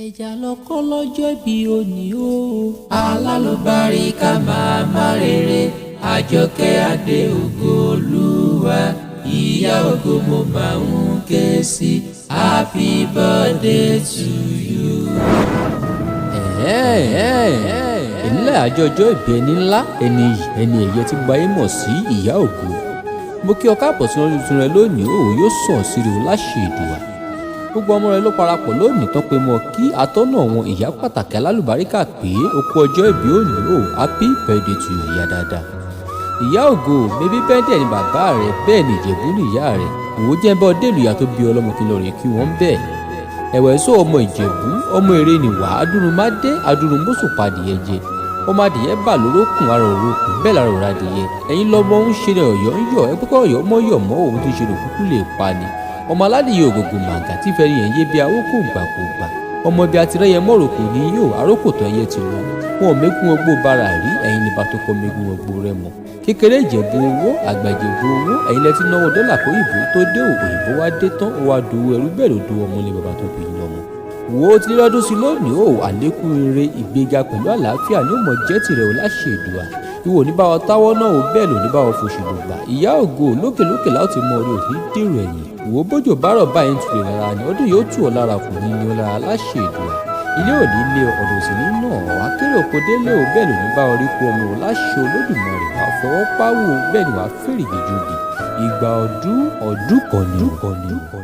ẹja lọkọ lọ́jọ́ bí òní o. alálùbáríkà màmá rere àjọkẹ́ adé ògo olúwa ìyá ògo mo máa ń ké sí happy birthday to you. ìnílẹ̀ àjọjọ́ ìbí ẹni ńlá ẹni yìí ẹni ẹ̀yẹ tí gbayé mọ̀ sí ìyá ògo. mo kí ọ káàbọ̀ sí ọdún tuntun rẹ lónìí o yóò sàn sí rẹ o láṣẹ Èdùà. gbogbo ọmọ rẹ ló parapọ̀ lónìí tán pé mọ́ kí atọ́nà wọn ìyá pàtàkì alálùbáríkà pé ó kú ọjọ́ ìbí òní o happy birthday to you ìyá dáadáa. ìyá ògo mebí bẹ́ẹ̀dẹ̀ ni bàbá rẹ bẹ́ẹ̀ ni Ìjẹ̀bú ni ìyá rẹ òwò jẹ́ bọ́ délùú ìyá tó bí ọlọ́mọ kí lọ rè kí wọ́n bẹ́ẹ̀. ẹ̀wẹ̀ sọ ọmọ Ìjẹ̀bú ọmọ èrè ni wà adúrúmádé adúrúmọ́sùpá adìyẹ jẹ ọmọ adìyẹ bà lórókùn ara òrókùn bẹ́ẹ̀ lára òrà adìyẹ ẹ̀yin lọ́mọ ń ṣe ní ọ̀yọ́ ń yọ ẹgbẹ́ ọ̀yọ́ mọ́ yọ̀ mọ́ òun tó ṣe lòkùnkùn lè pa ni ọmọ aládìyẹ ògògò màgà tí fẹ́ yẹn yé bí arókò gbàgbògbà ọmọ bí atirẹ́yẹ mọ́ròkò ní yóò arókò tó ẹyẹ ti lọ wọn ò mẹ́gun ọgbó bara rí ẹ̀yin ní bàtò kọ́ mẹ́gun ọgbó rẹ mọ́ kékeré Ìjẹ̀bú owó àgbà Ìjẹ̀bú owó ẹ̀yin lẹ ti náwó dọ́là kó ìbò tó dé òyìnbó wá dé tán ó wá dowó ẹrú bẹ́ẹ̀ ló do ọmọ ní bàbá tó bí yín lọ́mọ wo ti lọ́dún sí lónìí ó àlékún ire ìgbéga pẹ̀lú àlàáfíà ní òmò jẹ́ tirẹ̀ ò láṣẹ Èdùà ìwò ní báwọ táwọ́ náà ò bẹ́ẹ̀ lò ní báwọ fòṣù gbogbo ìyá ògo lókèlókè láti mọ orí òní dèrò ẹ̀yìn ìwò bójò bárọ̀ báyìí ń tulè lára ni ọdún yóò tù ọ́ lára kò ní ní ọ lára láṣẹ Èdùà ilé òní ilé ọ̀dọ̀ sì ní náà akérè òkò délé ò bẹ́ẹ̀ lò ní báwọ rí kú ọmọ láṣẹ Olódùmarè wà fọwọ́ páwò bẹ́ẹ̀ ni wà fèrè gèjòdì ìgbà ọdún kan ni.